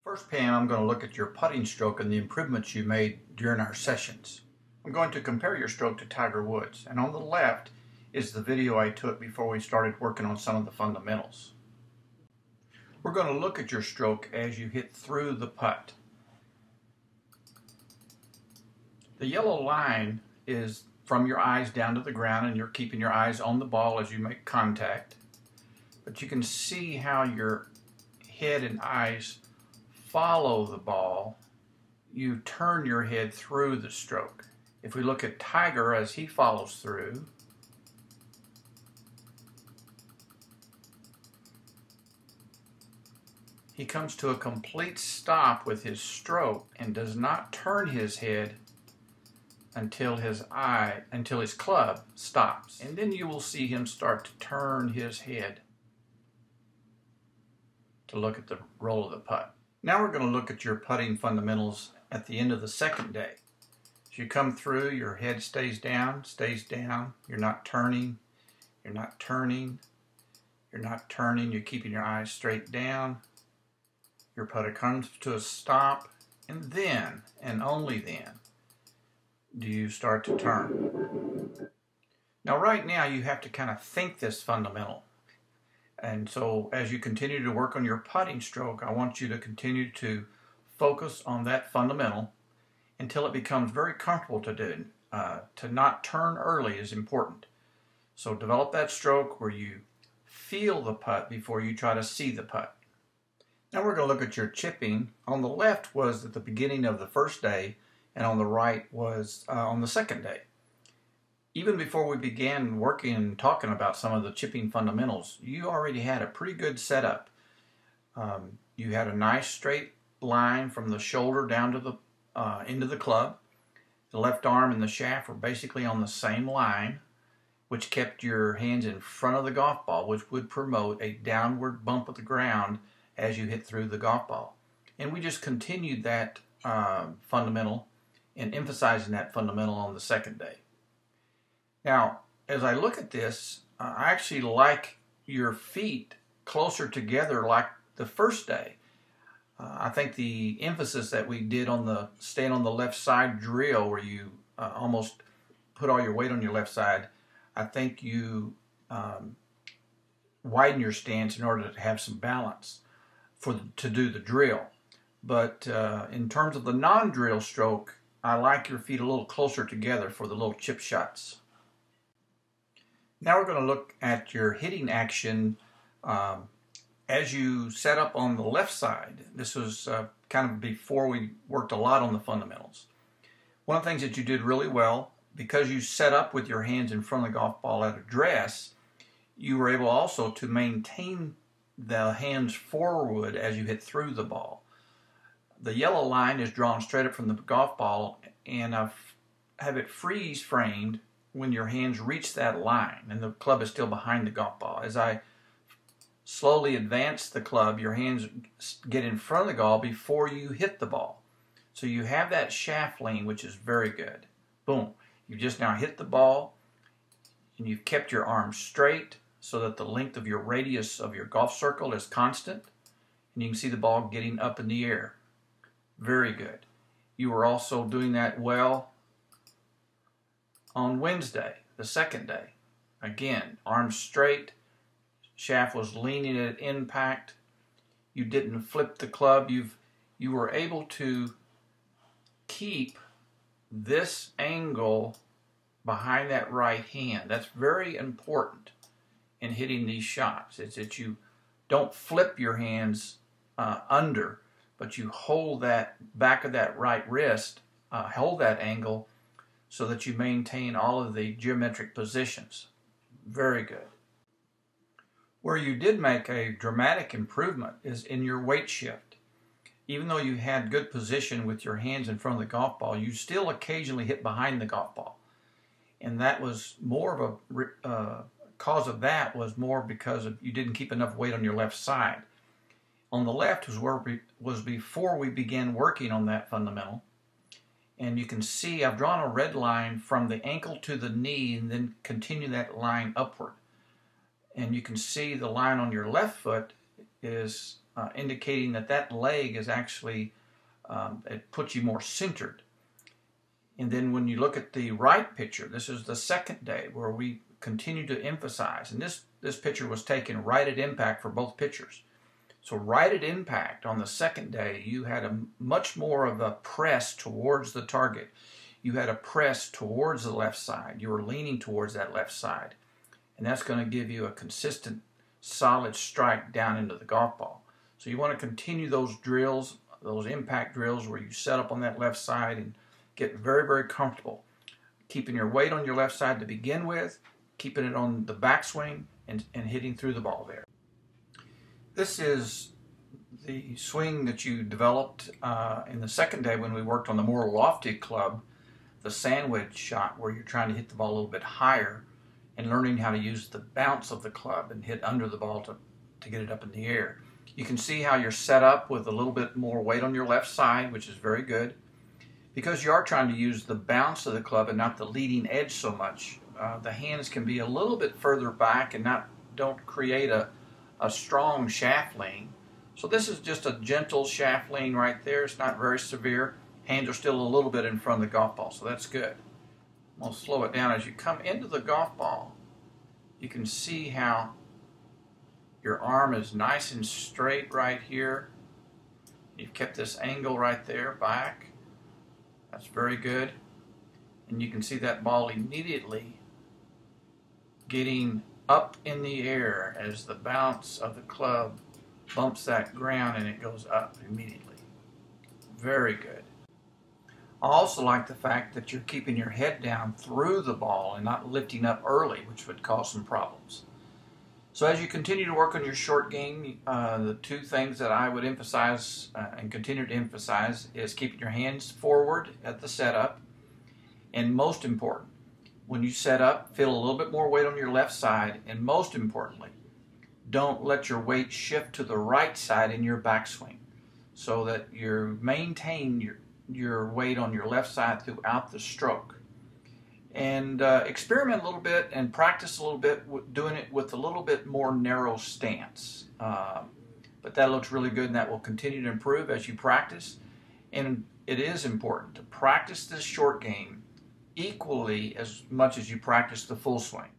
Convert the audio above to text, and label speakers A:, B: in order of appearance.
A: First, Pam, I'm going to look at your putting stroke and the improvements you made during our sessions. I'm going to compare your stroke to Tiger Woods, and on the left is the video I took before we started working on some of the fundamentals. We're going to look at your stroke as you hit through the putt. The yellow line is from your eyes down to the ground, and you're keeping your eyes on the ball as you make contact. But you can see how your head and eyes follow the ball. You turn your head through the stroke. If we look at Tiger as he follows through, he comes to a complete stop with his stroke and does not turn his head until his club stops. And then you will see him start to turn his head to look at the roll of the putt. Now we're going to look at your putting fundamentals at the end of the second day. As you come through, your head stays down, you're not turning, you're not turning, you're not turning, you're keeping your eyes straight down. Your putter comes to a stop, and then, and only then, do you start to turn. Now right now you have to kind of think this fundamental. And so as you continue to work on your putting stroke, I want you to continue to focus on that fundamental until it becomes very comfortable to do. To not turn early is important. So develop that stroke where you feel the putt before you try to see the putt. Now we're going to look at your chipping. On the left was at the beginning of the first day, and on the right was on the second day. Even before we began working and talking about some of the chipping fundamentals, you already had a pretty good setup. You had a nice straight line from the shoulder down to the into the club. The left arm and the shaft were basically on the same line, which kept your hands in front of the golf ball, which would promote a downward bump of the ground as you hit through the golf ball. And we just continued that fundamental and emphasizing that fundamental on the second day. Now, as I look at this, I actually like your feet closer together like the first day. I think the emphasis that we did on the stand on the left side drill, where you almost put all your weight on your left side, I think you widen your stance in order to have some balance to do the drill. But in terms of the non-drill stroke, I like your feet a little closer together for the little chip shots. Now we're going to look at your hitting action as you set up on the left side. This was kind of before we worked a lot on the fundamentals. One of the things that you did really well, because you set up with your hands in front of the golf ball at address, you were able also to maintain the hands forward as you hit through the ball. The yellow line is drawn straight up from the golf ball, and I have it freeze framed when your hands reach that line and the club is still behind the golf ball. As I slowly advance the club, your hands get in front of the ball before you hit the ball. So you have that shaft lean, which is very good. Boom. You just now hit the ball, and you've kept your arms straight so that the length of your radius of your golf circle is constant, and you can see the ball getting up in the air. Very good. You were also doing that well on Wednesday, the second day. Again, arms straight, shaft was leaning at impact. You didn't flip the club. You were able to keep this angle behind that right hand. That's very important in hitting these shots. It's that you don't flip your hands under, but you hold that back of that right wrist, hold that angle so that you maintain all of the geometric positions. Very good. Where you did make a dramatic improvement is in your weight shift. Even though you had good position with your hands in front of the golf ball, you still occasionally hit behind the golf ball. And that was more of a cause of that was more because you didn't keep enough weight on your left side. On the left was before we began working on that fundamental. And you can see I've drawn a red line from the ankle to the knee and then continue that line upward. And you can see the line on your left foot is indicating that that leg is actually, it puts you more centered. And then when you look at the right picture, this is the second day where we continue to emphasize, and this picture was taken right at impact for both pictures. So right at impact on the second day, you had a much more of a press towards the target. You had a press towards the left side. You were leaning towards that left side. And that's going to give you a consistent, solid strike down into the golf ball. So you want to continue those drills, those impact drills where you set up on that left side and get very, very comfortable. Keeping your weight on your left side to begin with, keeping it on the backswing, and hitting through the ball there. This is the swing that you developed in the second day when we worked on the more lofty club, the sandwich shot where you're trying to hit the ball a little bit higher and learning how to use the bounce of the club and hit under the ball to get it up in the air. You can see how you're set up with a little bit more weight on your left side, which is very good. Because you are trying to use the bounce of the club and not the leading edge so much, the hands can be a little bit further back and don't create a strong shaft lean. So this is just a gentle shaft lean right there. It's not very severe. Hands are still a little bit in front of the golf ball, so that's good. We'll slow it down. As you come into the golf ball, you can see how your arm is nice and straight right here. You've kept this angle right there back. That's very good. And you can see that ball immediately getting up in the air as the bounce of the club bumps that ground and it goes up immediately. Very good. I also like the fact that you're keeping your head down through the ball and not lifting up early, which would cause some problems. So as you continue to work on your short game, the two things that I would emphasize and continue to emphasize is keeping your hands forward at the setup, and most important, when you set up, feel a little bit more weight on your left side, and most importantly, don't let your weight shift to the right side in your backswing so that you maintain your weight on your left side throughout the stroke. And experiment a little bit and practice a little bit doing it with a little bit more narrow stance. But that looks really good, and that will continue to improve as you practice. And it is important to practice this short game equally as much as you practice the full swing.